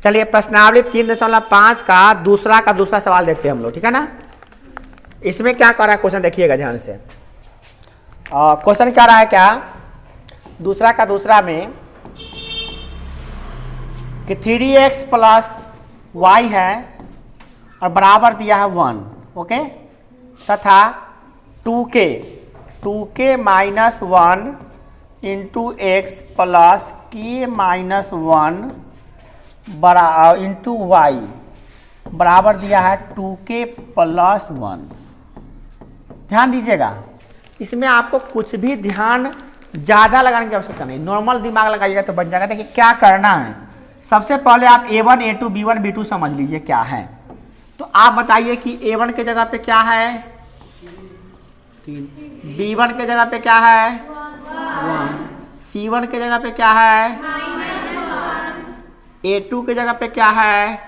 चलिए प्रश्नावली 3.5 का दूसरा सवाल देखते हैं हम लोग, ठीक है ना। इसमें क्या कर रहा है क्वेश्चन, देखिएगा ध्यान से। क्वेश्चन क्या रहा है, क्या दूसरा में कि 3x प्लस y है और बराबर दिया है 1, ओके, तथा 2k minus 1 into x plus k minus 1 into y बराबर दिया है 2k प्लस 1। ध्यान दीजिएगा, इसमें आपको कुछ भी ध्यान ज़्यादा लगाने की आवश्यकता नहीं, नॉर्मल दिमाग लगाइएगा तो बन जाएगा। देखिए क्या करना है, सबसे पहले आप a1 a2 b1 b2 समझ लीजिए क्या है। तो आप बताइए कि a1 के जगह पे क्या है 3, b1 के जगह पे क्या है 1, c1 के जगह पे क्या है a2 के जगह पे क्या है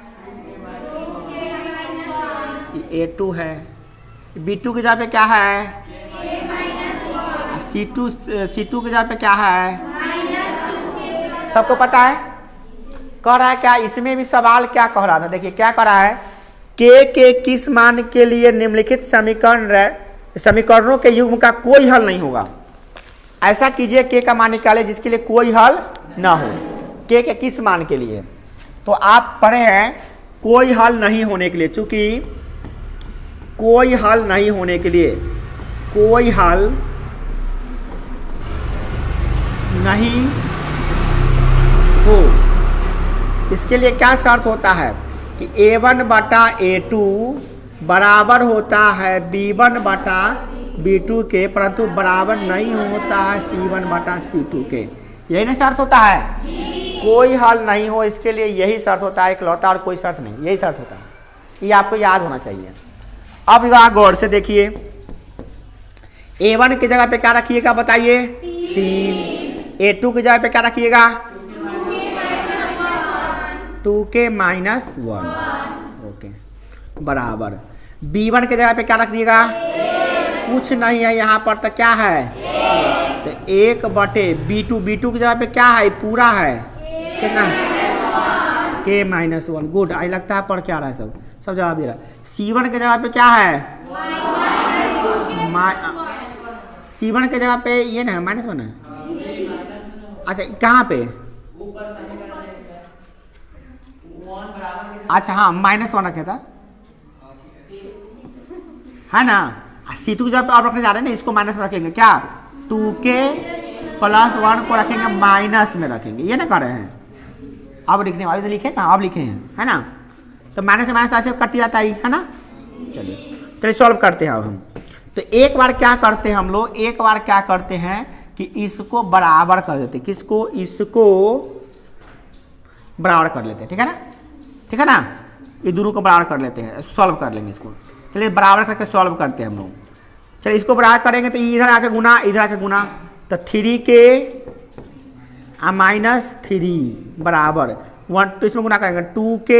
a2 है, b2 के जगह पे क्या है c2 के जगह पे क्या है, सबको पता है। कह रहा है क्या, इसमें भी सवाल क्या कह रहा था, देखिए क्या कह रहा है, के किस मान के लिए निम्नलिखित समीकरणों के युग्म का कोई हल नहीं होगा। ऐसा कीजिए के का मान निकाले जिसके लिए कोई हल ना हो, के किस मान के लिए। तो आप पढ़े हैं कोई हल नहीं होने के लिए, चूंकि कोई हल नहीं होने के लिए, कोई हल नहीं हो, इसके लिए क्या शर्त होता है कि a1 बटा a2 बराबर होता है b1 बटा b2 के, परंतु बराबर नहीं होता है c1 बटा c2 के। यही ना शर्त होता है, कोई हल नहीं हो इसके लिए यही शर्त होता है इकलौता, और कोई शर्त नहीं, यही शर्त होता है, ये आपको याद होना चाहिए। अब यहाँ गौर से देखिए, a1 की जगह पे क्या रखिएगा बताइए 3, a2 की जगह पे क्या रखिएगा 2k माइनस 1, ओके, बराबर b1 की जगह पे क्या रख दिएगा, कुछ नहीं है यहाँ पर, तो क्या है तो 1 बटे b2 की जगह पे क्या है पूरा है कितना k माइनस 1, गुड। आई लगता है पढ़ के आ रहा है, सब जवाब दे रहा है। c1 की जगह पे क्या है c1 की जगह पे ये ना -1 है, अच्छा कहाँ पे, अच्छा हाँ -1 रखे था, है ना। c2 की जगह पे आप रखने जा रहे हैं ना, इसको माइनस में रखेंगे, क्या 2k प्लस 1 को रखेंगे माइनस में रखेंगे, ये ना कर रहे हैं। अब लिखने वाले तो लिखे ना, अब लिखे हैं, है ना। तो माइनस से माइनस ऐसे कट जाता है ना। चलिए सॉल्व करते हैं अब हम। तो एक बार क्या करते हैं हम लोग, एक बार क्या करते हैं कि इसको बराबर कर देते, किसको, इसको बराबर कर लेते हैं, ठीक है ना, ठीक है ना। ये दोनों को बराबर कर लेते हैं, सॉल्व कर लेंगे इसको। चलिए बराबर करके सॉल्व करते हैं हम लोग। चलिए इसको बराबर करेंगे तो इधर आके गुना, इधर आके गुना, तो 3k माइनस 3 बराबर 1, तो इसमें गुना करेंगे 2k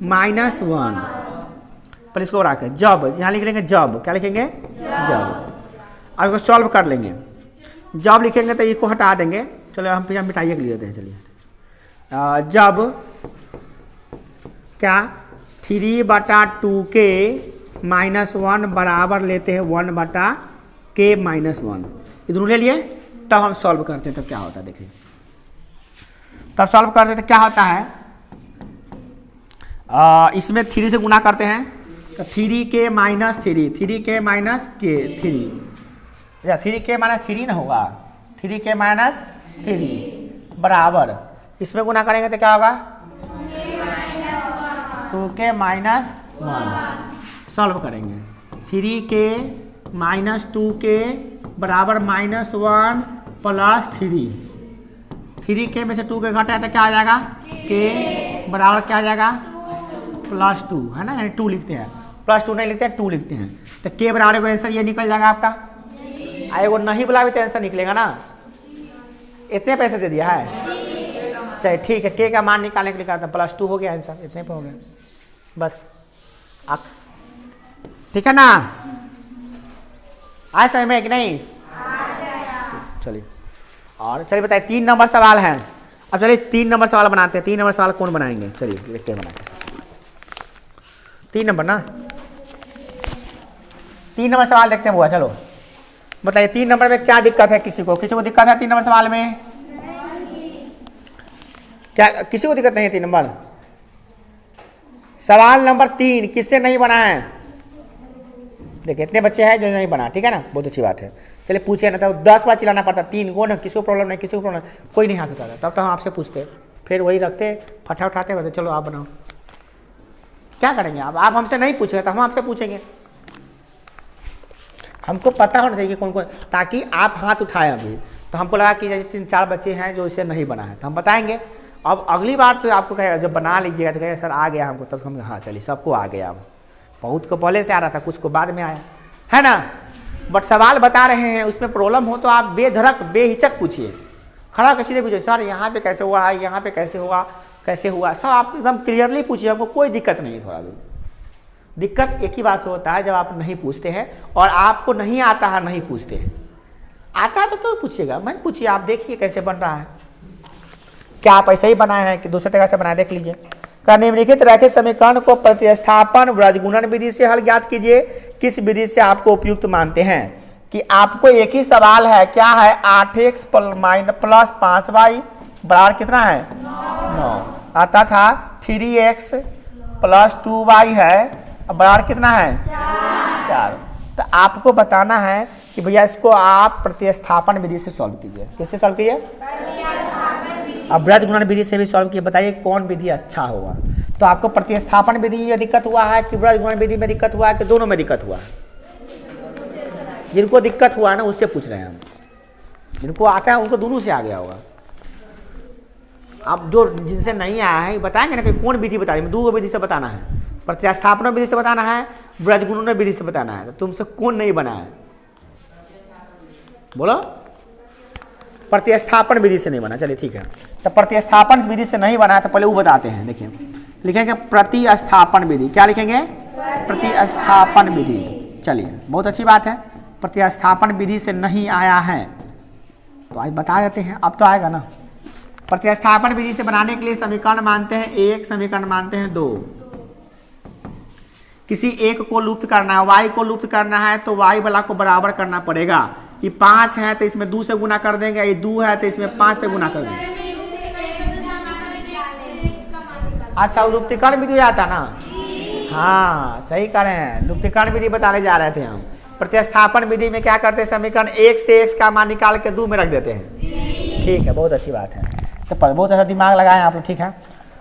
माइनस 1, पर इसको बराबर करें, जब यहाँ लिख लेंगे, जब क्या लिखेंगे जब। अब इसको सॉल्व कर लेंगे, जब लिखेंगे तो इसको हटा देंगे। चलो हम फिर मिटाइए के लिए देते हैं। चलिए जब क्या 3 बटा 2k माइनस 1 बराबर लेते हैं 1 बटा k माइनस 1, ये दोनों ले लिए, तब हम सॉल्व करते हैं तो क्या होता है देखिए। तब सॉल्व करते हैं तो क्या होता है, इसमें 3 से गुना करते हैं तो 3k minus 3, 3k minus k 3, या 3k माइनस 3 ना होगा, 3k माइनस 3 बराबर, इसमें गुना करेंगे तो क्या होगा 2k माइनस 1। सॉल्व करेंगे 3k माइनस 2k बराबर -1 प्लस 3k में से 2k घटा तो क्या आ जाएगा k बराबर क्या आ जाएगा +2, है ना, यानी 2 लिखते हैं, +2 नहीं लिखते हैं 2 लिखते हैं, तो k बराबर को आंसर ये निकल जाएगा आपका। वो नहीं बुला भी तो आंसर निकलेगा ना, इतने पैसे दे दिया है। चलिए ठीक है, k का मान निकालने के लिए कहा था, +2 हो गया आंसर, इतने पे हो गया बस। ठीक है ना, आज समझ में कि नहीं, चलिए। और चलिए बताइए 3 नंबर सवाल है। अब चलिए 3 नंबर सवाल बनाते हैं। 3 नंबर सवाल कौन बनाएंगे? चलिए देखते हैं बनाते हैं 3 नंबर ना। 3 नंबर सवाल देखते हैं बुआ। चलो बताइए 3 नंबर में क्या दिक्कत है? किसी को दिक्कत है 3 नंबर सवाल में? क्या किसी को दिक्कत नहीं है? 3 नंबर सवाल नंबर 3 किससे नहीं बना है? देखिए इतने बच्चे हैं जो नहीं बना, ठीक है ना, बहुत अच्छी बात है। चलिए पूछिए ना, तो 10 बार चिल्लाना पड़ता, 3 को ना, किसी को प्रॉब्लम नहीं, किसी को प्रॉब्लम नहीं, कोई नहीं हाथ उठाता, तब तो हम आपसे पूछते, फिर वही रखते, फटा उठाते होते, चलो आप बनाओ। क्या करेंगे आप हमसे नहीं पूछेंगे तो हम आपसे पूछेंगे। हमको पता होना चाहिए कौन कौन, ताकि आप हाथ उठाए। अभी तो हमको लगा कि जैसे 3-4 बच्चे हैं जो इसे नहीं बना है, तो हम बताएंगे। अब अगली बार तो आपको कहेगा, जब बना लीजिएगा तो कहेगा सर आ गया हमको, तब हम हाँ चलिए सबको आ गया। अब बहुत को पहले से आ रहा था, कुछ को बाद में आया है ना। बट सवाल बता रहे हैं, उसमें प्रॉब्लम हो तो आप बेधड़क बेहिचक पूछिए, खड़ा कर सीधे पूछिए, सर यहाँ पे कैसे हुआ है, यहाँ पे कैसे हुआ, सब आप एकदम क्लियरली पूछिए, आपको कोई दिक्कत नहीं है। थोड़ा भी दिक्कत एक ही बात से होता है, जब आप नहीं पूछते हैं और आपको नहीं आता है, नहीं पूछते हैं। आता है तो क्यों पूछिएगा, मैं पूछिए, आप देखिए कैसे बन रहा है। क्या आप ऐसे ही बनाए हैं कि दूसरे तरह से बनाए? देख लीजिए। का निम्नलिखित रैखिक समीकरण को प्रतिस्थापन व्रजगुणन विधि से हल ज्ञात कीजिए। किस विधि से आपको उपयुक्त मानते हैं? कि आपको एक ही सवाल है, क्या है, 8x प्लस 5y बराबर कितना है? 9। आता था 3x प्लस 2y है बराबर कितना है? 4। तो आपको बताना है कि भैया इसको आप प्रतिस्थापन विधि से सॉल्व कीजिए। किससे सॉल्व कीजिए? अब व्रजगुणन विधि से भी सॉल्व किए। बताइए कौन विधि अच्छा होगा? तो आपको प्रतिस्थापन विधि में दिक्कत हुआ है कि व्रजगुणन विधि में दिक्कत हुआ है कि दोनों में दिक्कत हुआ है? जिनको दिक्कत हुआ है ना उससे पूछ रहे हैं हम। जिनको आता है उनको दोनों से आ गया होगा। अब जो जिनसे नहीं आया है बताएंगे ना कि कौन विधि बता रही है। 2 विधि से बताना है, प्रतिस्थापन विधि से बताना है, व्रजगुणन विधि से बताना है। तो तुमसे कौन नहीं बना है? बोलो। प्रतिस्थापन विधि से नहीं बना, चलिए ठीक है। तो प्रतिस्थापन विधि से नहीं बना है तो पहले वो बताते हैं। देखिए लिखेंगे प्रतिस्थापन विधि। क्या लिखेंगे? प्रतिस्थापन विधि। चलिए बहुत अच्छी बात है, प्रतिस्थापन विधि से नहीं आया है तो आज बता देते हैं। अब तो आएगा ना। प्रतिस्थापन विधि से बनाने के लिए समीकरण मानते हैं 1, समीकरण मानते हैं 2। किसी एक को लुप्त करना है, y को लुप्त करना है तो y वाला को बराबर करना पड़ेगा। कि 5 है तो इसमें 2 से गुना कर देंगे, ये 2 है तो इसमें 5 से गुना कर देंगे। अच्छा लुप्तीकरण विधि आता ना? हाँ सही कह रहे हैं, लुप्तीकरण विधि बताने जा रहे थे हम। प्रतिस्थापन विधि में क्या करते हैं, समीकरण 1 से x का मान निकाल के 2 में रख देते हैं। ठीक है, बहुत अच्छी बात है। तो बहुत अच्छा दिमाग लगाए आप लोग, ठीक है।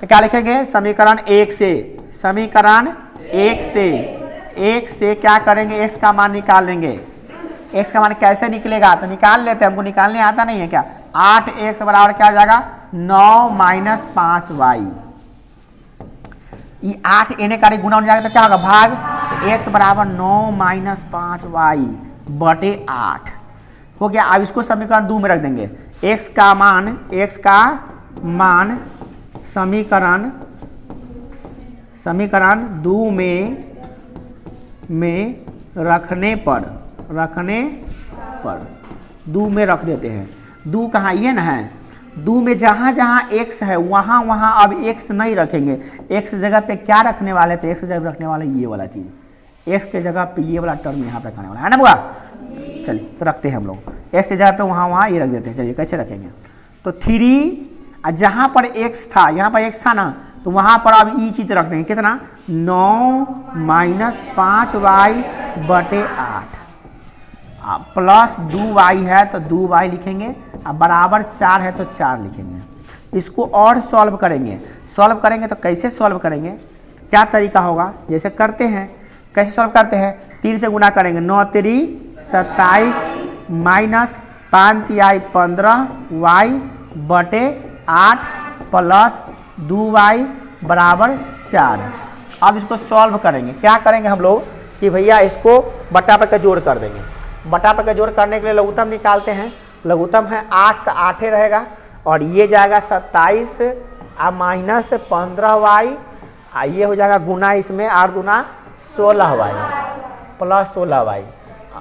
तो क्या लिखेंगे? समीकरण 1 से, समीकरण 1 से क्या करेंगे, x का मान निकाल लेंगे। x का मान कैसे निकलेगा तो निकाल लेते हैं, हमको निकालने आता नहीं है क्या। 8x बराबर क्या हो जाएगा, 9 माइनस 5y। ये 8 इन्हें का गुना हो जाएगा तो क्या होगा, भाग। तो x बराबर 9 माइनस 5y बटे 8 हो गया। अब इसको समीकरण 2 में रख देंगे। x का मान समीकरण 2 में रखने पर 2 में रख देते हैं। 2 कहाँ, ये ना है। 2 में जहाँ जहाँ x है वहाँ वहाँ अब x नहीं रखेंगे। x जगह पे क्या रखने वाले थे, x जगह रखने वाले ये वाला चीज़, x के जगह पे ये वाला टर्म यहाँ पे रखने वाला है ना बुआ। चलिए तो रखते हैं हम लोग, x के जगह पे वहाँ ये रख देते हैं। चलिए कैसे रखेंगे, तो 3 जहाँ पर x था, यहाँ पर x था ना, तो वहाँ पर अब ये चीज़ रख देंगे। कितना, 9 माइनस 5y बटे 8 प्लस 2y है तो 2y लिखेंगे, अब बराबर 4 है तो 4 लिखेंगे। इसको और सॉल्व करेंगे तो कैसे सॉल्व करेंगे, क्या तरीका होगा, जैसे करते हैं। कैसे सॉल्व करते हैं, 3 से गुना करेंगे, 9 3 27 माइनस 5 3 15y बटे 8 प्लस 2y बराबर 4। अब इसको सॉल्व करेंगे। क्या करेंगे हम लोग कि भैया इसको बटा पर का जोड़ कर देंगे। बटा पर का जोड़ करने के लिए लघुत्तम निकालते हैं। लघुत्तम है 8 तो 8 ही रहेगा, और ये जाएगा 27 माइनस 15y, ये हो जाएगा गुना इसमें 8 गुना 16y प्लस 16y।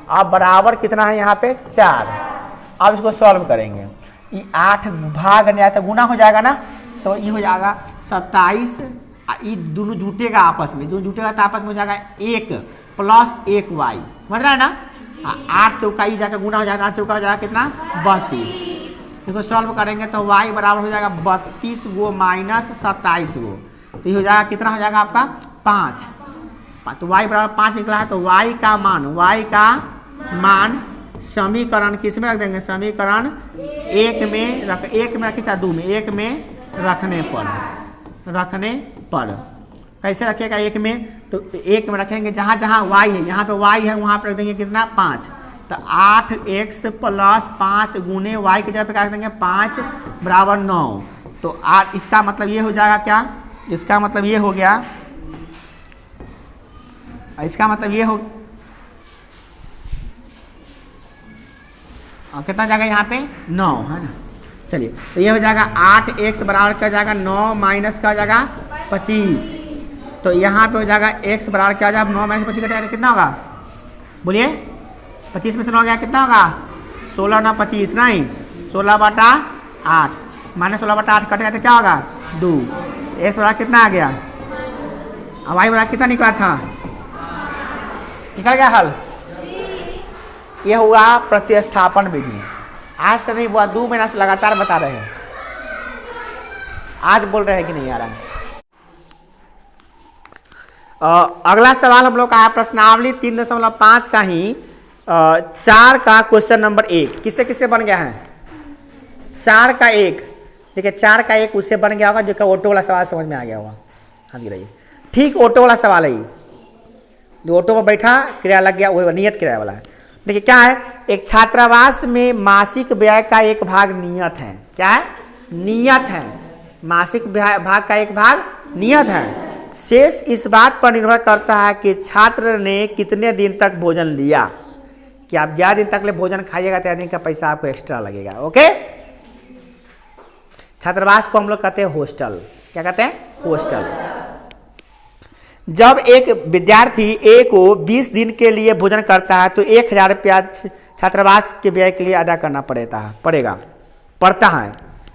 अब बराबर कितना है यहाँ पे 4। अब इसको सॉल्व करेंगे। 8 भाग नहीं आया तो गुना हो जाएगा ना, तो ये हो जाएगा 27। ये दोनों जुटेगा आपस में, जो जुटेगा तो आपस में हो जाएगा 1 + 1y, समझ रहा है ना। 8 चौका ये जाकर गुना हो जाएगा, 8 चौका हो जाएगा कितना 32। देखो सॉल्व करेंगे तो y बराबर हो जाएगा 32 गो माइनस 27 गो, तो ये हो जाएगा कितना हो जाएगा आपका 5। तो y बराबर 5 निकला है, तो y का मान समीकरण किस में रख देंगे, समीकरण 1 में रखे चाहे 2 में, 1 में रखने पर कैसे रखिएगा 1 में, तो 1 में रखेंगे जहाँ जहाँ y है, यहाँ पे y है वहाँ पर रख देंगे कितना 5, तो 8x + 5 गुने y की जगह पे क्या रख देंगे 5 बराबर 9। तो इसका मतलब ये हो जाएगा क्या, इसका मतलब ये हो गया, इसका मतलब ये हो कितना जाएगा यहाँ पे 9 है ना। चलिए तो ये हो जाएगा 8x बराबर क्या हो जाएगा 9 माइनस क्या हो जाएगा 25, तो यहाँ पे हो जाएगा x बराबर क्या हो जाएगा 9 माइनस 25 कटेगा कितना होगा, बोलिए 25 में से 9 गया कितना होगा 16 ना 25 नहीं 16/8 माइनस 16/8 कटेगा तो क्या होगा 2। x बराबर कितना आ गया, अब y बराबर कितना निकला था, निकल गया हल। यह हुआ प्रतिस्थापन विधि। आज से नहीं हुआ, 2 महीना से लगातार बता रहे हैं, आज बोल रहे हैं कि नहीं आ रहा है। अगला सवाल हम लोग का है प्रश्नावली 3.5 का ही 4 का क्वेश्चन नंबर 1 किससे किससे बन गया है, 4 का 1 देखिए 4 का 1 उससे बन गया होगा जो कि ऑटो वाला सवाल समझ में आ गया होगा। हाँ जी रहिए, ठीक ऑटो वाला सवाल है, जो ऑटो में बैठा क्रिया लग गया वही नियत क्रिया वाला है। देखिए क्या है, एक छात्रावास में मासिक व्यय का एक भाग नियत है, क्या है नियत है, मासिक भाग का एक भाग नियत है। शेष इस बात पर निर्भर करता है कि छात्र ने कितने दिन तक भोजन लिया, कि आप ज्यादा दिन तक ले भोजन खाइएगा तो दिन का पैसा आपको एक्स्ट्रा लगेगा। ओके, छात्रावास को हम लोग कहते हैं हॉस्टल, क्या कहते हैं हॉस्टल। जब एक विद्यार्थी ए को 20 दिन के लिए भोजन करता है तो 1000 रुपया छात्रावास के व्यय के लिए अदा करना पड़ता है।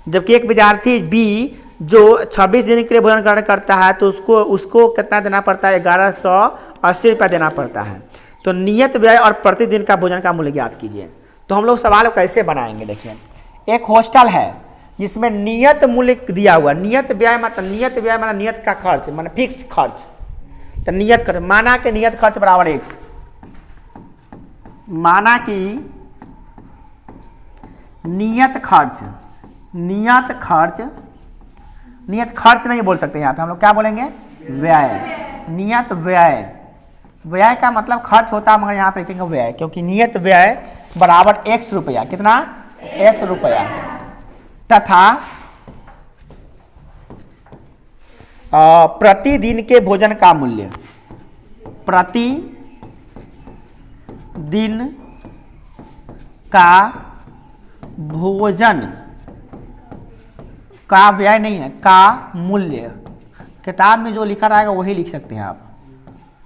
जबकि एक विद्यार्थी बी जो 26 दिन के लिए भोजन करता है तो उसको कितना देना पड़ता है 1180 रुपया देना पड़ता है। तो नियत व्यय और प्रतिदिन का भोजन का मूल्य ज्ञात कीजिए। तो हम लोग सवाल कैसे बनाएंगे, देखिए एक हॉस्टल है जिसमें नियत मूल्य दिया हुआ, नियत व्यय मतलब नियत का खर्च मतलब फिक्स खर्च, तो नियत खर्च माना कि नियत खर्च बराबर x, माना कि नियत खर्च नहीं बोल सकते यहाँ पे, हम लोग क्या बोलेंगे व्यय, नियत व्यय का मतलब खर्च होता है, मगर यहाँ पे लिखेंगे व्यय, क्योंकि नियत व्यय बराबर x रुपया, कितना x रुपया, तथा प्रतिदिन के भोजन का मूल्य, प्रतिदिन का भोजन का व्यय नहीं है, का मूल्य, किताब में जो लिखा रहेगा वही लिख सकते हैं आप।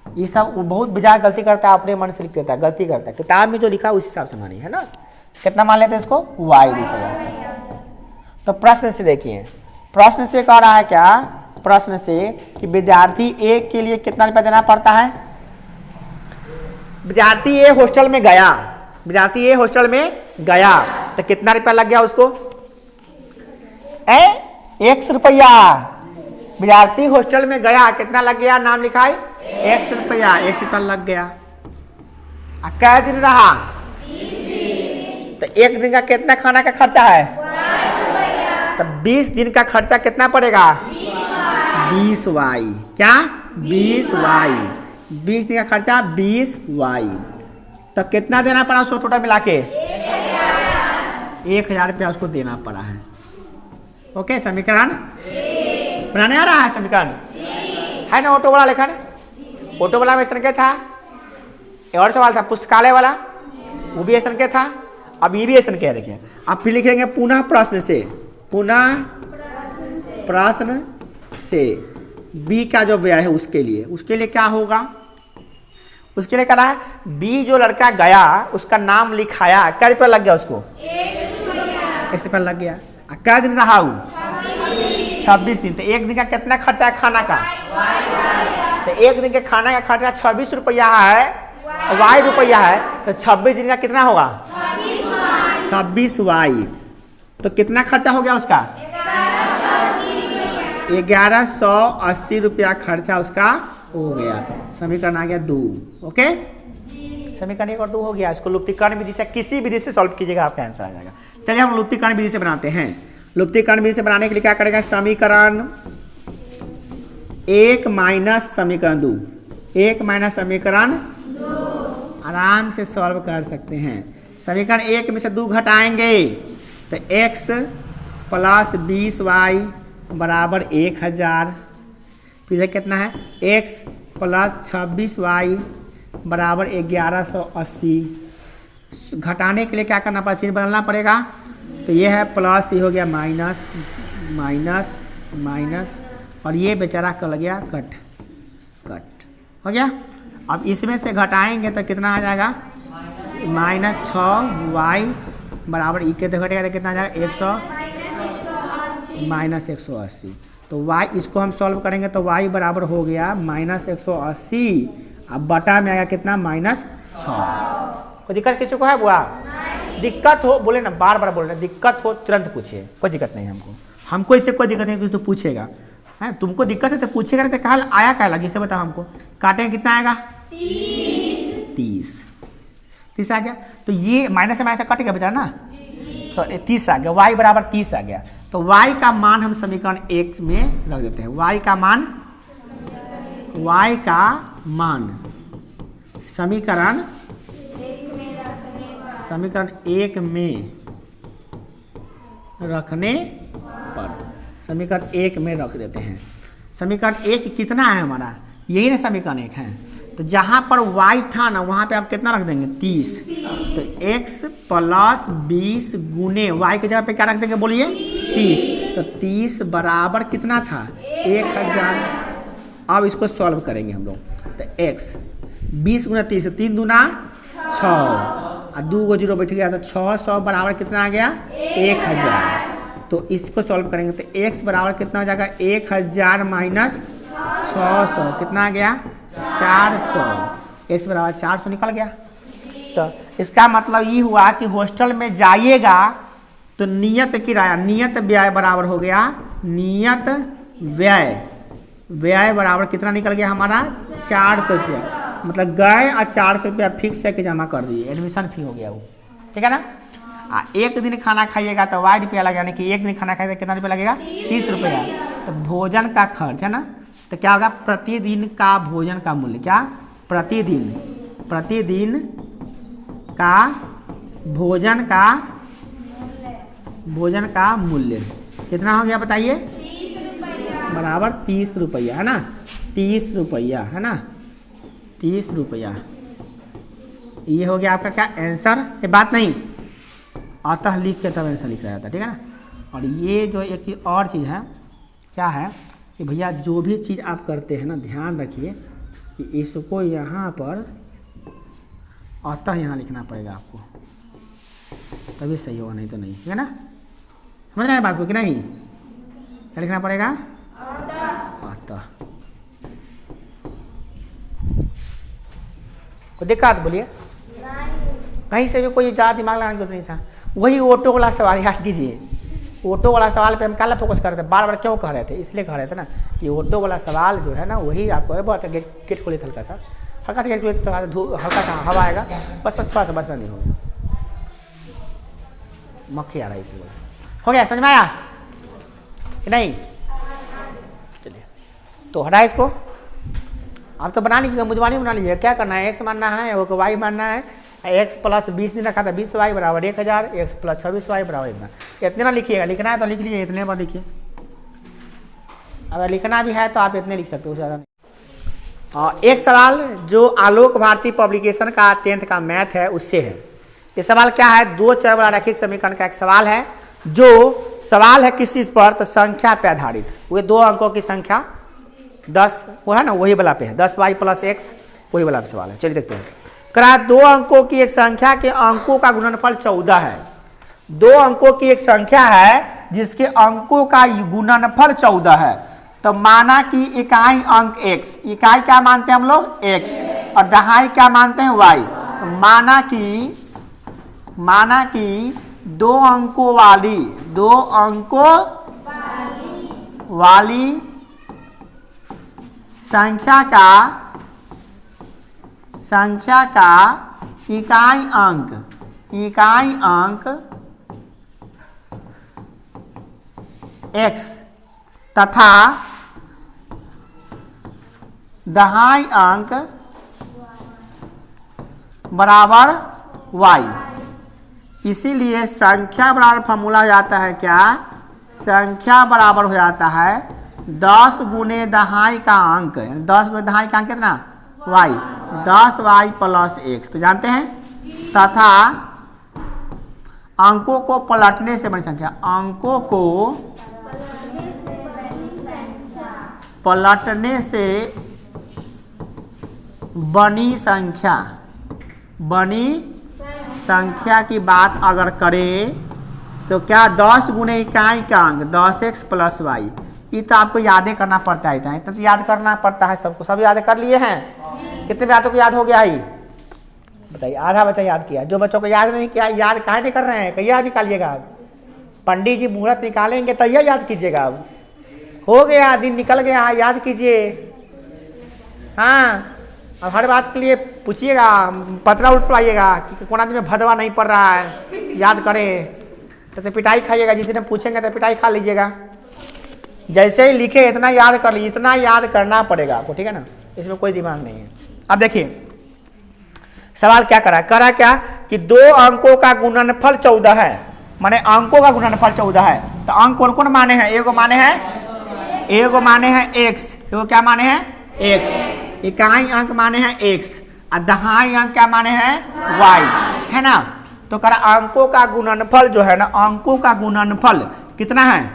ये सब बहुत बेजार गलती करता है, अपने मन से लिख देता है, गलती करता है। किताब में जो लिखा है उस हिसाब से मानिए, है ना। कितना मान लेते हैं इसको y लिखा। तो प्रश्न से देखिए, प्रश्न से कह रहा है क्या, प्रश्न से कि विद्यार्थी ए के लिए कितना रुपया देना पड़ता है। विद्यार्थी ए हॉस्टल में गया, तो कितना रुपया लग गया उसको, x रुपया। विद्यार्थी हॉस्टल में गया, कितना लग गया, नाम लिखा है x रुपया, x रुपया लग गया। कै दिन रहा, तो 1 दिन का कितना खाना का खर्चा है, तो 20 दिन का खर्चा कितना पड़ेगा 20y, क्या 20y, 20 दिन का खर्चा 20y। तो कितना देना पड़ा उसको टोटल मिला के 1000 रुपया उसको देना पड़ा है। ओके, समीकरण बनाने आ रहा है, समीकरण है ना। ऑटो वाला लेखन, ऑटो वाला में संख्या था, और सवाल था पुस्तकालय वाला, वो भी संख्या था, अब ये भी संख्या देखिए। अब फिर लिखेंगे पुनः प्रश्न से बी का जो व्यय है उसके लिए क्या होगा, उसके लिए कहा है बी जो लड़का गया उसका नाम लिखाया, क्या रुपया लग गया उसको एक से पहले लग गया। क्या दिन रहा हूँ? 26 दिन। तो एक दिन का कितना खर्चा है खाना का? तो एक दिन के खाना का खर्चा 26 रुपया है, वाई रुपया है, तो 26 दिन का कितना होगा? 26 वाई। तो कितना खर्चा हो गया उसका? 1180 रुपया खर्चा उसका हो गया। समीकरण आ गया 2। ओके, समीकरण 1 और 2 हो गया। इसको लुप्तीकरण विधि से किसी विधि से सॉल्व कीजिएगा, आपका आंसर आ जाएगा। चलिए हम लुप्तीकरण विधि से बनाते हैं। लुप्तीकरण विधि से बनाने के लिए क्या करेगा? समीकरण 1 माइनस समीकरण 2, 1 माइनस समीकरण 2 आराम से सॉल्व कर सकते हैं। समीकरण 1 में से 2 घटाएंगे तो x प्लस 20y बराबर 1000। फिर कितना है? x प्लस 26y बराबर 1180। घटाने के लिए क्या करना पड़ेगा? चिन्ह बदलना पड़ेगा। तो ये है प्लस, ये हो गया माइनस, माइनस माइनस, और ये बेचारा कल गया कट, कट हो गया। अब इसमें से घटाएंगे तो कितना आ जाएगा? माइनस 6y बराबर ई के तो घटेगा तो कितना आ जाएगा? 100 माइनस 180। तो y इसको हम सॉल्व करेंगे तो y बराबर हो गया माइनस 180। अब बटा में आएगा कितना? माइनस 6। कोई दिक्कत किसी को है बुआ? दिक्कत हो बोले ना, बार बार बोल रहे, दिक्कत हो तुरंत पूछिए, कोई दिक्कत नहीं हमको। हमको इससे कोई दिक्कत नहीं, तो पूछेगा है। तुमको दिक्कत है तो पूछेगा, नहीं तो कहा आया क्या लगी से बताओ हमको। काटेंगे कितना आएगा? 30। 30 आ गया। तो ये माइनस से माइनस कट गया बेटा ना, तो 30 आ गया। y बराबर 30 आ गया। तो y का मान हम समीकरण 1 में रख देते हैं। y का मान समीकरण 1 में रखने पर, समीकरण 1 में रख देते हैं। समीकरण 1 कितना है हमारा? यही ना समीकरण 1 है। तो जहां पर y था ना वहां पे आप कितना रख देंगे? 30। तो x प्लस 20 गुने y की जगह पे क्या रख देंगे बोलिए? 30। तो 30 बराबर कितना था? 1000। अब इसको सॉल्व करेंगे हम लोग। तो x 20 गुना 30, 3 दूना 6 और 2 को 0 बैठ गया तो 600 बराबर कितना आ गया? 1000। तो इसको सॉल्व करेंगे तो x बराबर कितना हो जाएगा? 1000 माइनस 600 कितना आ गया? 400। x बराबर 400 निकल गया। तो इसका मतलब ये हुआ कि हॉस्टल में जाइएगा तो नियत किराया, नियत व्यय बराबर हो गया, नियत व्यय, व्यय बराबर कितना निकल गया हमारा? 400 रुपया। मतलब गए और 400 रुपया फिक्स है कि जमा कर दिए, एडमिशन फी हो गया वो, ठीक है ना। एक दिन खाना खाइएगा तो y रुपया लगे, यानी कि एक दिन खाना खाइएगा कितना रुपया लगेगा? 30 रुपया। तो भोजन का खर्च है ना, तो क्या होगा? प्रतिदिन का भोजन का मूल्य, क्या? प्रतिदिन का भोजन का मूल्य कितना हो गया बताइए? बराबर 30 रुपया है ना, 30 रुपया है ना, 30 रुपया। ये हो गया आपका क्या आंसर? ये बात नहीं अतः लिख के तब आंसर लिख रहा था, ठीक है ना। और ये जो एक और चीज़ है, क्या है कि भैया जो भी चीज़ आप करते हैं ना, ध्यान रखिए कि इसको यहाँ पर अतः यहाँ लिखना पड़ेगा आपको, तभी सही होगा, नहीं तो नहीं, ठीक है ना। समझ रहे हैं बात को कि नहीं? क्या लिखना पड़ेगा? अतः। कोई दिक्कत बोलिए? कहीं से भी कोई ज़्यादा दिमाग लगाने की जरूरत नहीं था। वही ऑटो वाला सवाल याद कीजिए, ऑटो वाला सवाल पे हम कल फोकस कर रहे थे, बार बार क्यों कह रहे थे? इसलिए कह रहे थे ना कि ऑटो वाला सवाल जो है ना वही आपको बहुत, गेट खोलिए हल्का सा, गेट खोलिए, हल्का सा हवा आएगा, बस थोड़ा सा बचना नहीं होगा, मक्खी आ रहा है इसलिए। हो गया, समझ में आया कि नहीं? चलिए तो हटा इसको। आप तो बना लीजिएगा, मुझवानी बना लीजिएगा। क्या करना है? x मानना है, वो y मानना है। x प्लस 20 दिन रखा था, 20y बराबर 1000, x प्लस 26y बराबर इतना। इतने ना लिखिएगा, लिखना है तो लिख लीजिए, इतने पर लिखिए। अगर लिखना भी है तो आप इतने लिख सकते हो, ज़्यादा नहीं। एक सवाल जो आलोक भारती पब्लिकेशन का 10th का मैथ है उससे है। ये सवाल क्या है? 2 चर वाला रैखिक समीकरण का एक सवाल है। जो सवाल है किस चीज़ पर? तो संख्या पे आधारित। वे 2 अंकों की संख्या 10 वो है ना, वही वाला पे है, 10y प्लस x, वही वाला पे सवाल है। चलिए देखते हैं। करा 2 अंकों की एक संख्या के अंकों का गुणनफल 14 है। दो अंकों की एक संख्या है जिसके अंकों का गुणनफल 14 है। तो माना कि इकाई अंक x, इकाई क्या मानते हैं हम लोग x, और दहाई क्या मानते हैं y। तो माना कि दो अंकों वाली संख्या का इकाई अंक x तथा दहाई अंक बराबर y। इसीलिए संख्या बराबर फॉर्मूला जाता है क्या, संख्या बराबर हो जाता है 10 गुने दहाई का अंक, 10 गुने दहाई का अंक कितना y, 10y प्लस x। तो जानते हैं तथा अंकों को पलटने से बनी संख्या, अंकों को पलटने से बनी संख्या की बात अगर करें तो क्या 10 गुने इकाई का अंक 10x प्लस वाई। ये तो आपको यादें करना पड़ता है, इतना तो याद करना पड़ता है सबको। सब याद कर लिए हैं? कितने बातों को याद हो गया ही बताइए? आधा बच्चा याद किया। जो बच्चों को याद नहीं किया, याद काहे नहीं कर रहे हैं, कहिए निकालिएगा आप। पंडित जी मुहूर्त निकालेंगे तो यह याद कीजिएगा। अब हो गया, दिन निकल गया, याद कीजिए। हाँ, अब हर बात के लिए पूछिएगा, पतरा उठवाइएगा कि कौन आदमी में भदवा नहीं पड़ रहा है, याद करें तो पिटाई खाइएगा। जिस दिन पूछेंगे तो पिटाई खा लीजिएगा। जैसे ही लिखे इतना याद कर लीजिए, इतना याद करना पड़ेगा आपको, ठीक है ना, इसमें कोई दिमाग नहीं है। अब देखिए सवाल क्या करा क्या कि दो अंकों का गुणनफल 14 है, माने अंकों का गुणनफल 14 है। तो अंक कौन कौन माने हैं? एगो माने हैं x, एगो क्या माने हैं x, इकाई अंक माने हैं x, और दहाई अंक क्या माने हैं y, है ना। तो करा अंकों का गुणनफल जो है ना, अंकों का गुणनफल कितना है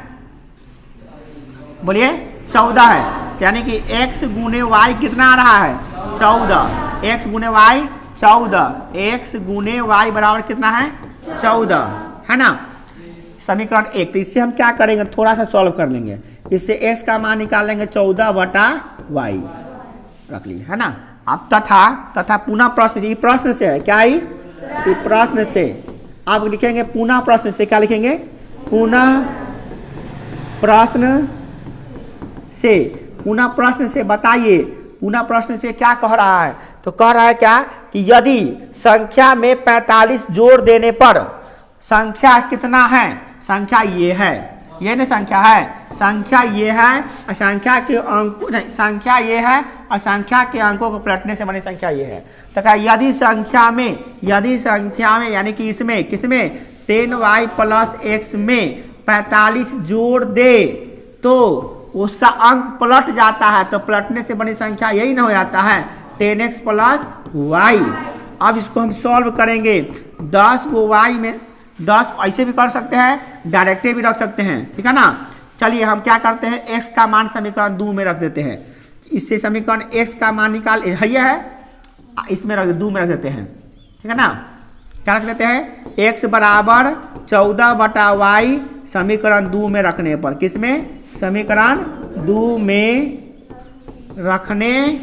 बोलिए 14 है। यानी कि x गुने y कितना आ रहा है 14, x गुने y 14, x गुने y बराबर कितना है 14, है ना। समीकरण 1। तो इससे हम क्या करेंगे, थोड़ा सा सॉल्व कर लेंगे। इससे x का मान निकाल लेंगे 14 बटा y रख ली, है ना। अब तथा पुनः प्रश्न, ये प्रश्न से है क्या, ही प्रश्न से आप लिखेंगे, पुनः प्रश्न से क्या लिखेंगे, पुनः प्रश्न से बताइए, पुनः प्रश्न से क्या कह रहा है। तो कह रहा है क्या कि यदि संख्या में 45 जोड़ देने पर संख्या कितना है, संख्या ये है, ये नहीं संख्या है, संख्या ये है, और संख्या के अंक नहीं, संख्या ये है और संख्या के अंकों को पलटने से बनी संख्या ये है। तो कहा यदि संख्या में यानी कि इसमें किसमें 10y प्लस x में 45 जोड़ दे तो उसका अंक पलट जाता है। तो पलटने से बनी संख्या यही ना हो जाता है 10x प्लस y। अब इसको हम सॉल्व करेंगे। 10 को y में 10 ऐसे भी कर सकते हैं, डायरेक्ट भी रख सकते हैं, ठीक है ना। चलिए हम क्या करते हैं, x का मान समीकरण 2 में रख देते हैं। इससे समीकरण x का मान निकाल है, इसमें रख 2 में रख देते हैं, ठीक है ना। क्या रख देते हैं, x बराबर 14 बटा y समीकरण 2 में रखने पर, किसमें, समीकरण 2 में रखने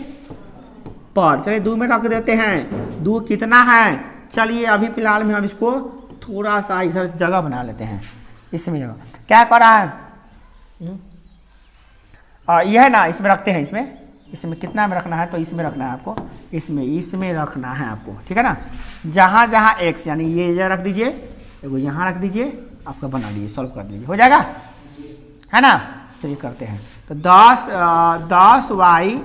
पर। चलिए 2 में रख देते हैं। 2 कितना है, चलिए अभी फिलहाल में हम इसको थोड़ा सा इधर जगह बना लेते हैं। इसमें जगह क्या कर रहा है, यह है ना, इसमें रखते हैं। इसमें कितना में रखना है, तो इसमें रखना है आपको, इसमें रखना है आपको, ठीक है ना। जहाँ जहाँ x यानी ये रख दीजिए, एगो यहाँ रख दीजिए, आपका बना लीजिए, सॉल्व कर दीजिए, हो जाएगा, है ना। चलिए करते हैं। तो 10y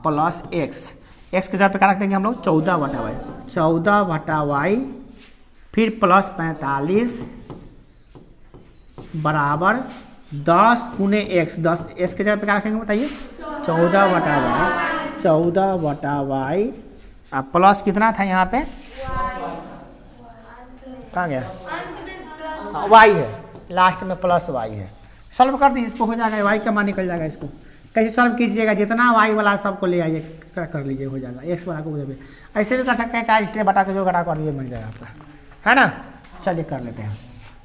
प्लस x के जगह पे क्या रख देंगे हम लोग 14 बटा y, फिर प्लस 45 बराबर 10 गुने x, 10 के जगह पे क्या रखेंगे बताइए 14 बटा y। अब प्लस कितना था यहाँ पे, कहाँ गया, y है, लास्ट में प्लस y है। सॉल्व कर दी, इसको हो जाएगा, y का मान निकल जाएगा। इसको कैसे सॉल्व कीजिएगा, जितना y वाला सबको ले आइए, कर लीजिए, हो जाएगा। x वाला को ऐसे भी कर सकते हैं, चाहे इसलिए बटा के जो घटा कर लीजिए, मिल जाएगा आपका, है ना। चलिए कर लेते हैं।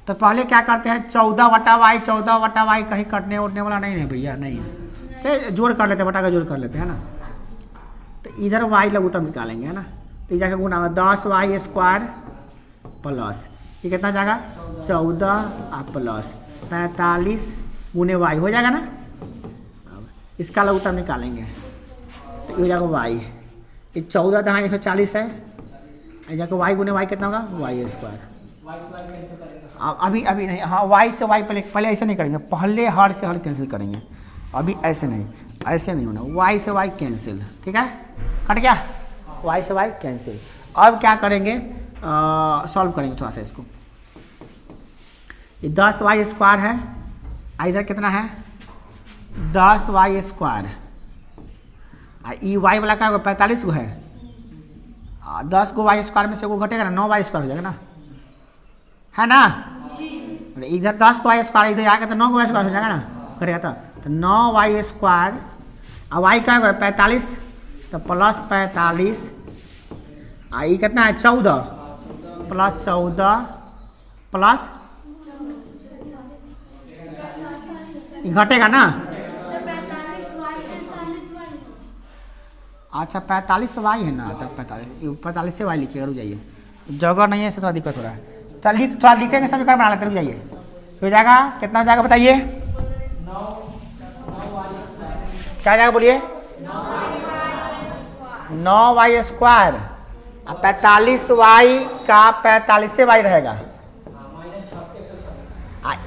तो पहले क्या करते हैं 14/y कहीं कटने उठने वाला नहीं है भैया, नहीं है। चलिए जोड़ कर लेते हैं, बटा का जोड़ कर लेते हैं ना। तो इधर y लघुत्तम निकालेंगे है ना। तो इधर का गुना 10y² प्लस ये कितना जाएगा 14 प्लस 45 गुने y हो जाएगा ना। इसका लघुत्तम निकालेंगे तो ये हो जाएगा y, ये 14 यहाँ 140 है, जाकर y गुने y कितना होगा y²। अभी नहीं, हाँ y से y पहले ऐसे नहीं करेंगे, पहले हर से हर कैंसिल करेंगे। अभी ऐसे नहीं, ऐसे नहीं होना, y से y कैंसिल, ठीक है, कट गया, y से y कैंसिल। अब क्या करेंगे, सॉल्व करेंगे थोड़ा सा इसको। ये 10y² है, इधर कितना है 10y², ई y वाला क्या होगा 45 को है, 10 को y² में से को घटेगा ना, 9y² हो जाएगा ना, है ना। इधर 10 को y², इधर आएगा तो 9 को y² हो जाएगा ना, करेगा तो 9y², अब y क्या होगा 45, तो प्लस 45, ये कितना है 14 प्लस 14 प्लस घटेगा ना, अच्छा 45y है ना, तब 45 से y लिखिएगा, रुक जाइए, जगह नहीं है इससे थोड़ा दिक्कत हो रहा है। चलिए थोड़ा लिखेंगे, समीकरण बना लेते हैं, रुक जाइए। हो जाएगा कितना हो जाएगा बताइए, क्या हो जाएगा बोलिए 9y² अब 45y का 45 से y रहेगा,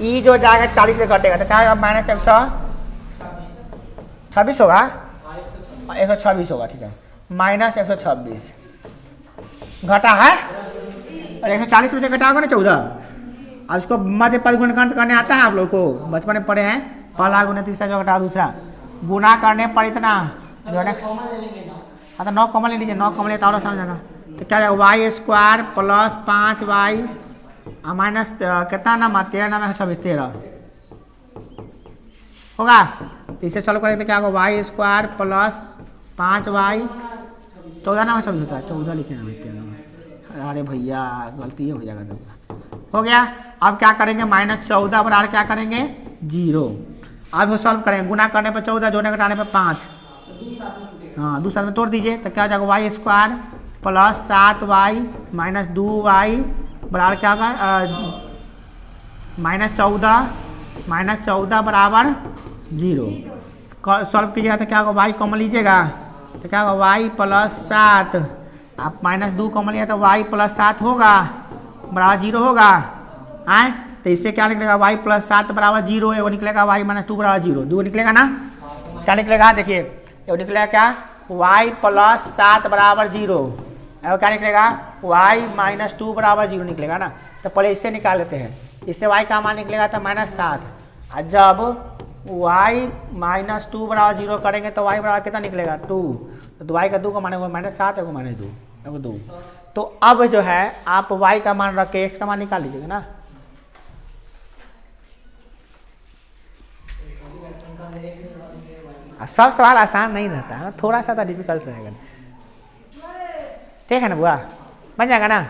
ई जो जाएगा 40 से घटेगा तो क्या होगा -126 होगा, 126 होगा, ठीक है, -126 घटा है, और 140 में से घटा होगा ना 14। अब इसको मध्य पद गुणनखंड करने आता है आप लोग को, बचपन में पढ़े हैं, पहला गुना तीसरा जो घटा दूसरा, गुना करने पर इतना जो है ना, हाँ तो 9 कॉमन ले लीजिए, 9 कॉमन लेता और समझ जाना, तो क्या जाएगा y² प्लस 5y माइनस कितना नाम 13 नाम 126 होगा। तो इसे सॉल्व करेंगे तो क्या होगा y² प्लस 5y 14 नाम 126 होता है, 14 लिखे ना, अरे भैया गलती हो जाएगा, तो हो गया। अब क्या करेंगे -14 बराबर क्या करेंगे 0। अब सॉल्व करेंगे, गुना करने पर 14, जोड़ने घटाने पर 5, हाँ दूसरा में तोड़ दीजिए तो क्या हो जाएगा y² plus 7y minus 2y बराबर क्या होगा -14 बराबर 0। सॉल्व कीजिएगा तो क्या होगा y कॉमन लीजिएगा तो क्या होगा y प्लस 7, आप -2 कॉमन लिया तो y प्लस 7 होगा बराबर 0 होगा, आए तो इससे क्या निकलेगा y प्लस 7 बराबर 0, वो निकलेगा y -2 बराबर 0, 2 निकलेगा ना, क्या निकलेगा देखिए, ये निकलेगा क्या y प्लस 7 बराबर 0, और क्या निकलेगा y -2 बराबर 0 निकलेगा ना। तो पहले इससे निकाल लेते हैं, इससे y का मान निकलेगा तो -7, और जब y -2 बराबर 0 करेंगे तो y बराबर कितना निकलेगा 2, तो y का 2 का मान होगा -7 है, -2 तो अब जो है आप y का मान रख के x का मान निकाल लीजिएगा ना। सब सवाल आसान नहीं रहता है ना, थोड़ा सा तो डिफिकल्ट रहेगा, ठीक है ना बुआ, बन जाएगा ना,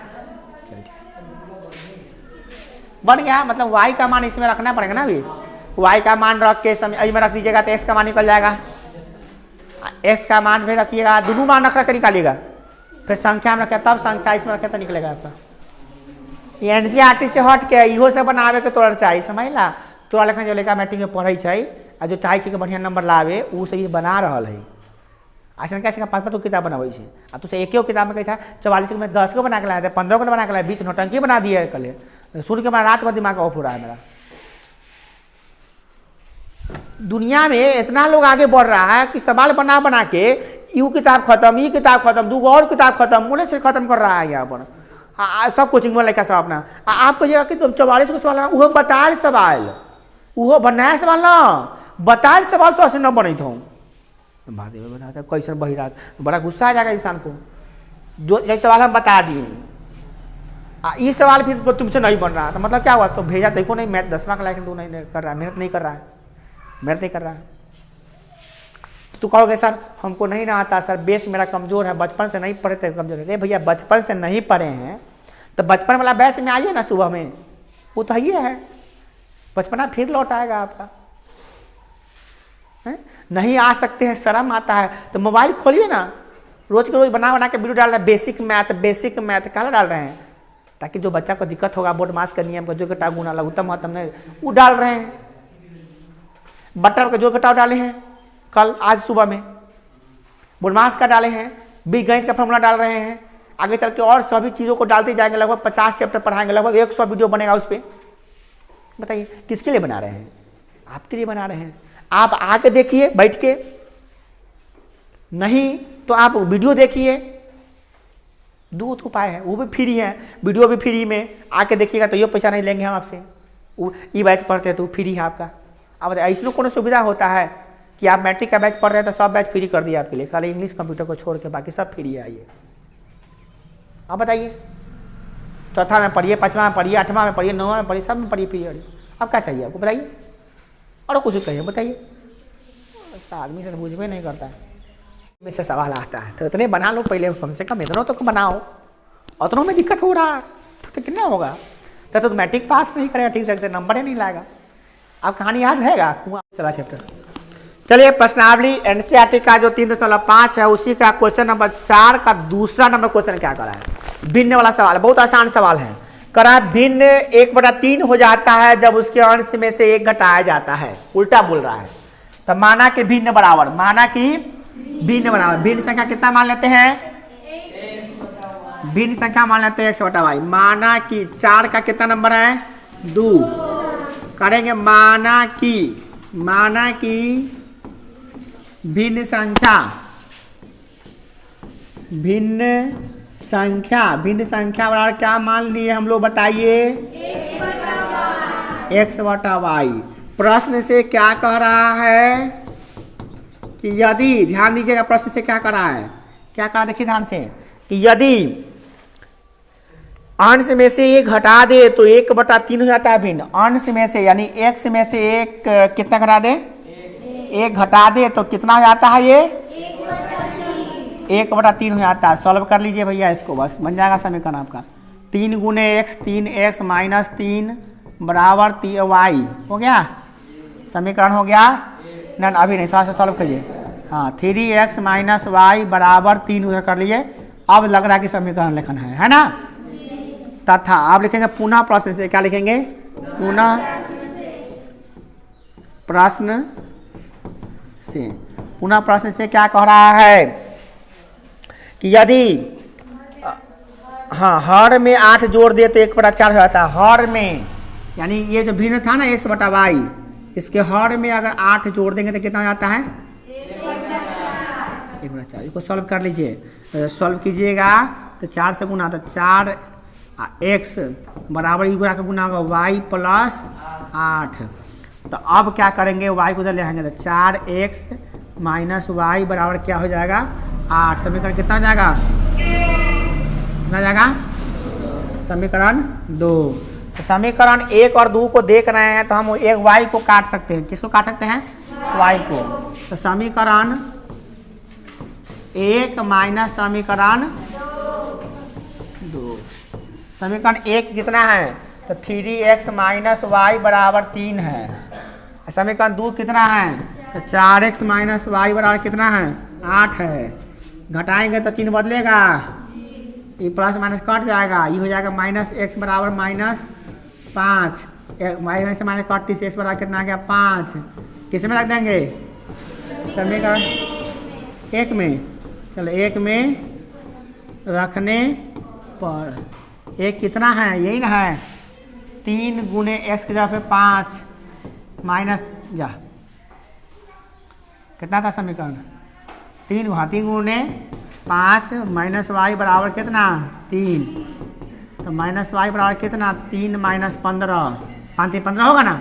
बन गया। मतलब y का मान इसमें रखना पड़ेगा ना, अभी y का मान रख के समय में रख दीजिएगा तो s का मान निकल जाएगा, s का मान भी रखिएगा, दोनों मान रख के निकालिएगा, फिर संख्या में रखे तब संख्या इसमें रखे तो निकलेगा आपका। NCERT से हट के इहो से बनावे के तोड़ चाहिए, समझ ला, तोरा लेखन जो लेकर मैट्रिक में पढ़े आ जो चाहे कि बढ़िया नंबर लावे वो से बना रहा है, ऐसा कैसे 5-5 तो किताब बनावे छे, आ तो से एक किताब में कैसा 44 में 10 को बना के लाए थे, 15 को बना के लाए, 20 नौटंकी बना दिए कल, सुन के मेरा रात भर दिमाग ऑफ हो रहा है मेरा। दुनिया में इतना लोग आगे बढ़ रहा है कि सवाल बना बना के यू किताब खत्म, ये किताब खत्म, 2 और किताब खत्म, मुझे से खत्म कर रहा है यहाँ पर सब कोचिंग में लेकर सब अपना। आपको जगह कि 44 को सवाल वो बताए सवाल, वो बनाया सवाल ना बताए सवाल तो ऐसे न बनी था, बताता कैसे बही रात, बड़ा गुस्सा आ जाएगा इंसान को, जो जैसे सवाल हम बता दिए ये सवाल फिर तुमसे नहीं बन रहा, तो मतलब क्या हुआ, तो भेजा देखो नहीं, मैथ 10वां का लेकिन तू नहीं कर रहा, मेहनत नहीं कर रहा है, तो कहोगे सर हमको नहीं ना आता सर, बेस मेरा कमजोर है, बचपन से नहीं पढ़े थे कमजोर है। भैया बचपन से नहीं पढ़े हैं तो बचपन वाला बैच में आइए ना सुबह में, वो तो ये है, बचपना फिर लौट आएगा आपका। है? नहीं आ सकते हैं, शर्म आता है तो मोबाइल खोलिए ना, रोज के रोज बना बना के वीडियो डाल रहे हैं, बेसिक मैथ क्या डाल रहे हैं, ताकि जो बच्चा को दिक्कत होगा बोर्ड मास का नियम का जो घटाव गुना लघुत्तम महत्तम नहीं वो डाल रहे हैं। बटर का जो घटाव डाले हैं कल आज सुबह में, बोर्ड मास का डाले हैं, बीजगणित का फॉर्मूला डाल रहे हैं, आगे चल के और सभी चीज़ों को डालते जाएंगे, लगभग 50 चैप्टर पढ़ाएंगे, लगभग 100 वीडियो बनेगा उस पर। बताइए किसके लिए बना रहे हैं? आपके लिए बना रहे हैं। आप आके देखिए बैठ के, नहीं तो आप वीडियो देखिए, 2 उपाय है, वो भी फ्री है, वीडियो भी फ्री में आके देखिएगा तो ये पैसा नहीं लेंगे हम आपसे। ये बैच पढ़ते हैं तो फ्री है आपका। अब ऐसी कोनो सुविधा होता है कि आप मैट्रिक का बैच पढ़ रहे हैं तो सब बैच फ्री कर दिया आपके लिए, खाली इंग्लिश कंप्यूटर को छोड़ के बाकी सब फ्री है। आइए आप बताइए, चौथा में पढ़िए, 5वां में पढ़िए, 8वां में पढ़िए, 9वां में पढ़िए, सब में पढ़िए फ्री। अब क्या चाहिए आपको बताइए, और कुछ कहिए बताइए। आदमी से बुझ में नहीं करता है, में से सवाल आता है तो इतने बना लो पहले, कम से कम इतनों तो बनाओ, उतनों में दिक्कत हो रहा है तो कितना होगा? तो मैट्रिक पास नहीं करेगा ठीक से, नंबर ही नहीं लाएगा। आप कहानी याद रहेगा कुआं चला चैप्टर। चलिए प्रश्नावली एनसीईआरटी का जो 3.5 है उसी का क्वेश्चन नंबर 4 का दूसरा नंबर क्वेश्चन क्या करा है? भिन्न वाला सवाल, बहुत आसान सवाल है। करा भिन्न 1/3 हो जाता है जब उसके अंश में से 1 घटाया जाता है, उल्टा बोल रहा है। तो माना कि भिन्न बराबर, माना कि भिन्न बराबर, भिन्न संख्या कितना मान लेते हैं? भिन्न संख्या मान लेते हैं x/y। माना कि 4 का कितना नंबर है? 2 करेंगे। माना कि भिन्न संख्या बराबर क्या मान लिए हम लोग बताइए? x/y। प्रश्न से क्या कह रहा है कि यदि, ध्यान दीजिएगा प्रश्न से क्या कर रहा है, क्या कहा देखिए ध्यान से, कि यदि अंश में से 1 घटा दे तो 1/3 हो जाता है भिन्न। अंश में से यानी x में से 1 कितना घटा दे? 1 घटा दे तो कितना हो जाता है? ये 1/3 हो जाता है। सॉल्व कर लीजिए भैया इसको, बस बन जाएगा समीकरण आपका। 3 × x 3x - 3 बराबर y हो गया, समीकरण हो गया ना? अभी नहीं, थोड़ा सा सॉल्व करिए। हाँ 3x - y बराबर 3 कर लिए। अब लग रहा है कि समीकरण लेखन है ना? तथा आप लिखेंगे पुनः प्रश्न से, क्या लिखेंगे? पुनः प्रश्न से। पुनः प्रश्न से क्या कह रहा है कि यदि हाँ हर में 8 जोड़ दे तो 1/4 हो जाता है। हर में यानी ये जो भिन्न था ना x/y, इसके हर में अगर 8 जोड़ देंगे तो कितना हो जाता है? 1/4। इसको सॉल्व कर लीजिए, सॉल्व कीजिएगा तो 4 से गुना, तो 4x बराबर गुना का गुना होगा y + 8। तो अब क्या करेंगे? y को उधर ले आएंगे तो 4x - y बराबर क्या हो जाएगा? 8। समीकरण कितना हो जाएगा? कितना जाएगा? समीकरण 2। तो समीकरण 1 और 2 को देख रहे हैं तो हम एक y को काट सकते हैं। किसको काट सकते हैं? y को। तो समीकरण 1 माइनस समीकरण 2। समीकरण 1 कितना है? तो 3x - y बराबर 3 है। समीकरण 2 कितना है? तो 4x - y बराबर कितना है? 8 है। घटाएंगे तो चिन्ह बदलेगा, ये प्लस माइनस कट जाएगा, ये हो जाएगा -x बराबर -5। माइनस से माइनस कट से x बराबर कितना आ गया? 5। किस में रख देंगे? समीकरण 1 में। चलो 1 में रखने पर 1 कितना है? यही ना है, 3 × x की जगह पे 5 माइनस जा कितना था समीकरण? 3 × 5 - y बराबर कितना? 3। तो -y बराबर कितना? 3 - 15, 5 3 15 होगा ना?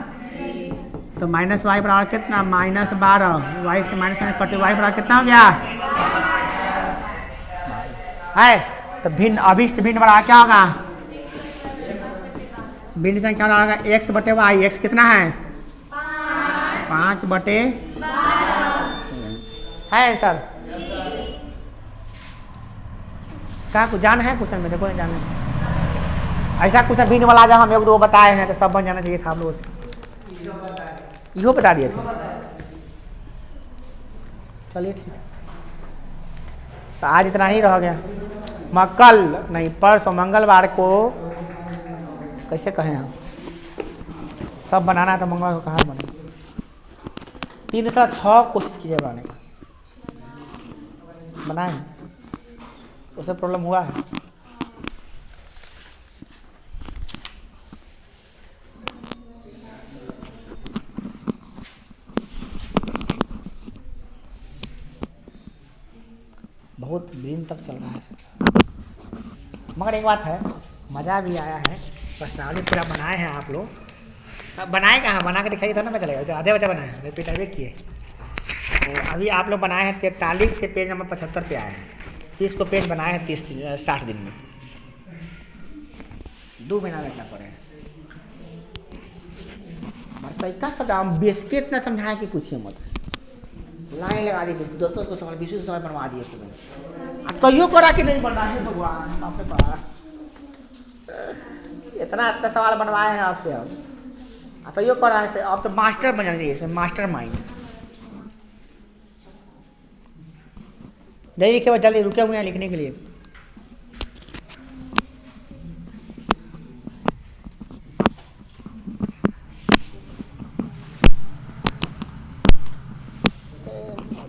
तो -y बराबर कितना? -12। y से माइनस कटे, y बराबर कितना हो गया है? तो भिन्न अभिष्ट भिन्न बराबर क्या होगा? भिन्न संख्या होगा x/y। x कितना है? 5/12 है सर। क्या कुछ जान है क्वेश्चन में? देखो जान है। ऐसा कुछ भिन्न वाला जब हम एक दो बताए हैं तो सब बन जाना चाहिए था हम लोगों से। इहो बता दिए थे। चलिए ठीक है, तो आज इतना ही रह गया। कल नहीं, परसों मंगलवार को कैसे कहें हम, सब बनाना है तो मंगलवार को कहाँ बने। 306 कोशिश कीजिए बनाने का। बनाए उससे प्रॉब्लम हुआ है। बहुत दिन तक चल रहा है सर। मगर एक बात है, मज़ा भी आया है। प्रश्नावली पूरा बनाए हैं आप लोग। बनाए कहाँ, बना के दिखाइए था ना, मैं चलेगा तो आधे बच्चा बनाए हैं, रिपीट अभी किए। तो अभी आप लोग बनाए हैं 43 से पेज नंबर 75 पे आए हैं। 30 को पेज बनाए हैं 60 दिन में। 2 महीना लगना पड़े। तरीका सब हम बेसिक इतना समझाए कि पूछिए मत। लाइन लगा दी, दोस्तों को सवाल 20 सवाल बनवा दिए तुम्हें, कहियो करा कि नहीं बना है भगवान आपके पास। इतना सवाल बनवाए हैं आपसे हम, तो यो करा है। आप तो मास्टर बन जाएंगे इसमें, मास्टर माइंड। नहीं लिखे बस, जल्दी रुके हुए हैं लिखने के लिए।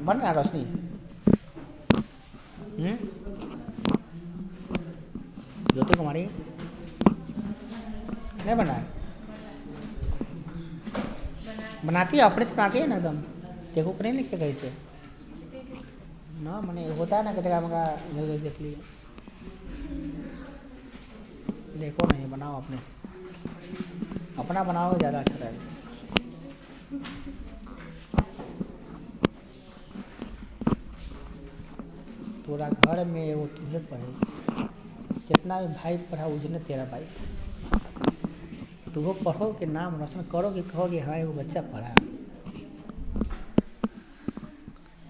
बन रहा रोशनी? ज्योति कुमारी नहीं बना है? बनाती है, अपने से बनाती है ना एकदम। देखो नहीं लिख के कैसे ना, मैंने होता है ना कि जगह मगा देख लिया। देखो नहीं, बनाओ अपने से, अपना बनाओ ज़्यादा अच्छा रहेगा। पूरा घर में वो तुम्हें पढ़े, जितना भी भाई पढ़ा उजने 13-22। तो वो पढ़ो कि नाम रोशन करो कि कहोगे हाँ वो बच्चा पढ़ा।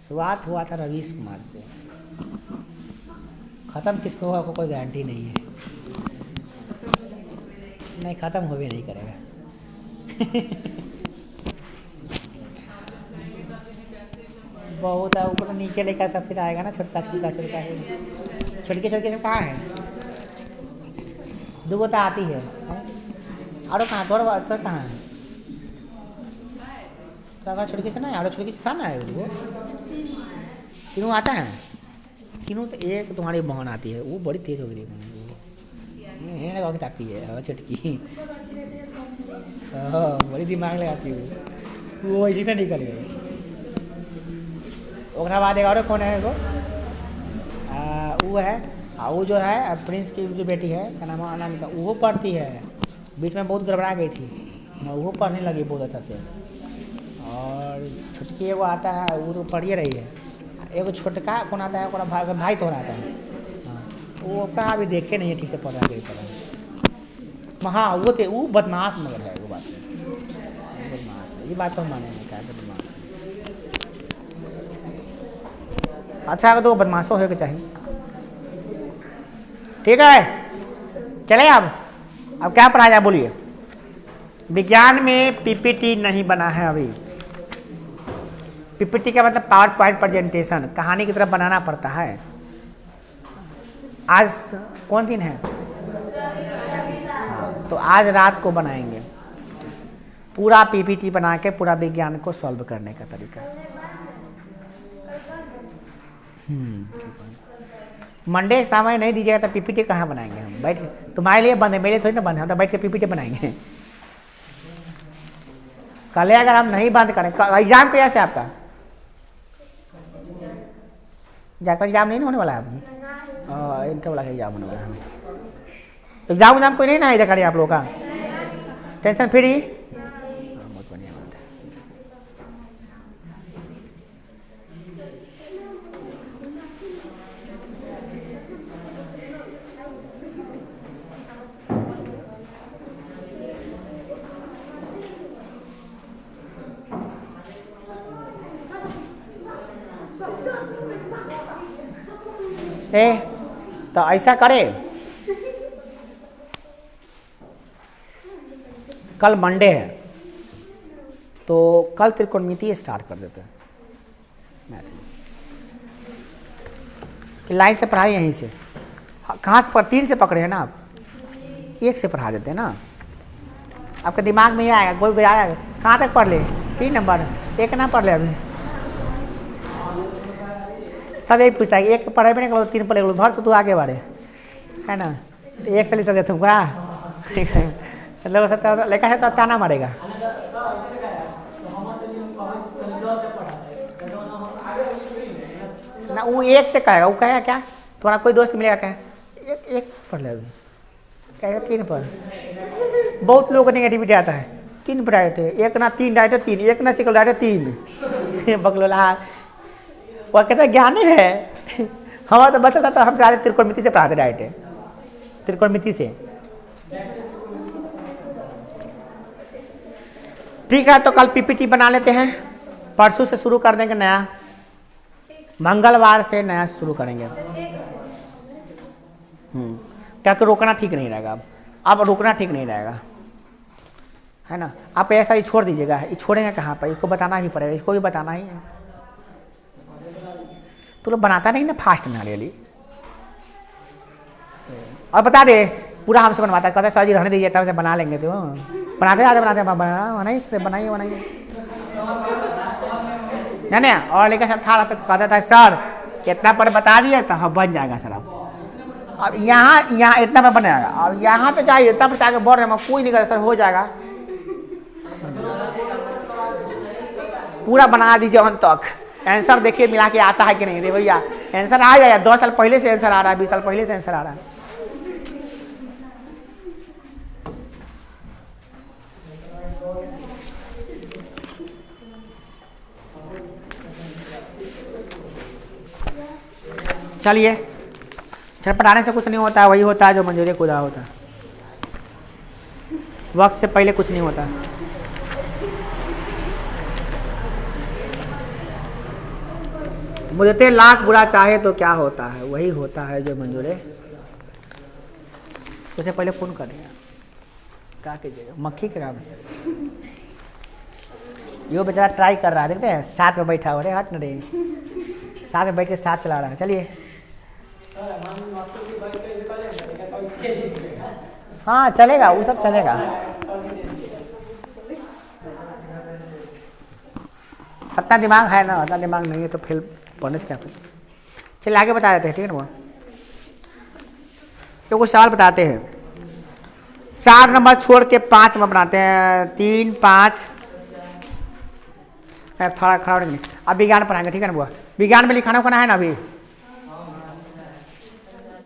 शुरुआत हुआ था रवीश कुमार से, ख़त्म किस पे होगा कोई गारंटी नहीं है। नहीं, ख़त्म हो भी नहीं करेगा। बहुत है ऊपर नीचे लेकर सब फिर आएगा ना, छोटका छोटका छोटका है। छोटके छोटके सब कहाँ है? 2 तो आती है और कहाँ थोड़ा तो कहाँ है? तो अगर छुड़की से ना और छुड़की से सामने है वो तीनों आता है। तीनों तो एक तुम्हारी बहन आती है, वो बड़ी तेज हो गई है, लगा के ताकती है छुटकी। बड़ी दिमाग लगाती है वो ऐसी ना निकल गई। ओकरा बाद एक और कौन है वो है, वो जो है प्रिंस की जो बेटी है, क्या नाम अनामिका, वो पढ़ती है। बीच में बहुत गड़बड़ा गई थी, वो पढ़ने लगी बहुत अच्छा से। और छुटकी एगो आता है, वो तो पढ़िए रही है। एगो छोटका कौन आता है, ओकरा भाई तो आता है। हाँ, वो कहाँ भी देखे नहीं है ठीक से पढ़ा गई पढ़ा। हाँ वो बदमाश मगर है, वो बात बदमाश है, ये बात तो हम मानेंगे क्या बदमाश है। अच्छा अगर तो बदमाशों होके चाहिए। ठीक है चले अब क्या पढ़ा जाए बोलिए। विज्ञान में पीपीटी नहीं बना है अभी। पीपीटी का मतलब पावर पॉइंट प्रेजेंटेशन, कहानी की तरफ बनाना पड़ता है। आज कौन दिन है? तो आज रात को बनाएंगे पूरा पीपीटी बना के, पूरा विज्ञान को सॉल्व करने का तरीका। मंडे समय नहीं दीजिएगा तो पीपीटी कहाँ बनाएंगे हम बैठ के? तुम्हारे लिए बंद है, मेरे थोड़ी ना बंद है, हम तो बैठ के पीपीटी बनाएंगे। कल अगर हम नहीं बंद करें, एग्जाम कैसे आपका? जाकर एग्जाम नहीं होने वाला है अभी? इंटर वाला एग्जाम होने वाला है। एग्जाम कोई नहीं ना इधर करें आप लोगों का? टेंशन फ्री, बहुत बढ़िया बात है। तो ऐसा करे कल मंडे है तो कल त्रिकोणमिति स्टार्ट कर देते हैं मैथ कि लाइन से पढ़ाई यहीं से। कहाँ से 3 से पकड़े हैं ना आप, 1 से पढ़ा देते हैं ना, आपके दिमाग में ये आएगा, कोई आएगा कहाँ तक पढ़ ले, 3 नंबर 1 ना पढ़ ले अभी। सब यही पूछता है 1 पढ़े भी नहीं करो 3 पढ़े भर से तू आगे बढ़े है ना, तो 1 से ले सकते तुमको ठीक है, लोग सब लेखा है तो ताना मारेगा। ना वो 1 से कहेगा, वो कहेगा क्या तुम्हारा कोई दोस्त मिलेगा क्या, एक पढ़ ले अभी, कहेगा 3 पढ़। बहुत लोगों को नेगेटिविटी आता है 3 पर डायरेक्ट है, 1 ना 3 डायरेक्ट 3, 1 ना सिकल डायरेक्ट 3 बकलोला वो कहता है ज्ञान है। हमारा तो बचता था तो हम सारे त्रिकोणमिति से पढ़ाते डायरेक्ट है, त्रिकोणमिति से। ठीक है तो कल पीपीटी बना लेते हैं, परसों से शुरू कर देंगे नया, मंगलवार से नया शुरू करेंगे। क्या कि रोकना ठीक नहीं रहेगा, अब रोकना ठीक नहीं रहेगा है ना। आप ऐसा ही छोड़ दीजिएगा, ये छोड़ेंगे कहाँ पर, इसको बताना भी पड़ेगा, इसको भी बताना ही है। तो लोग बनाता नहीं ना फास्ट में रियली, और बता दे पूरा हमसे बनवाता, कहते सर जी रहने दीजिए तब से बना लेंगे, तो बनाते बनाइए नहीं और लेकर सब था कहता था सर इतना पर बता दिए तो हाँ बन जाएगा सर। अब यहाँ इतना पर बनेगा, अब यहाँ पे चाहिए इतना पर आगे बढ़ रहे हैं, कोई नहीं कहता सर हो जाएगा, पूरा बना दीजिए अंत तक। आंसर देखिए मिला के आता है कि नहीं, रे भैया आंसर आ जाएगा, 2 साल पहले से आंसर आ रहा है, 20 साल पहले से आंसर आ रहा है। चलिए छटपटाने से कुछ नहीं होता है, वही होता है जो मंजूरी खुदा होता है, वक्त से पहले कुछ नहीं होता। मुझे लाख बुरा चाहे तो क्या होता है, वही होता है जो मंजूरे। उसे पहले फोन कर दिया, क्या कीजिएगा मक्खी के काम, यो बेचारा ट्राई कर रहा है, देखते हैं साथ में बैठा हो रे, हट न रे, साथ में बैठ के साथ चला रहा है। चलिए हाँ चलेगा, वो सब चलेगा। इतना दिमाग है ना, इतना दिमाग नहीं है तो फिर पढ़ने से क्या कुछ। चलिए आगे बता देते हैं, ठीक है ना। वो तो कुछ सवाल बताते हैं, 4 नंबर छोड़ के 5 में बनाते हैं, 3 5 थोड़ा खड़ा नहीं। अब विज्ञान पढ़ाएंगे, ठीक है ना। वो विज्ञान में लिखाना है ना अभी।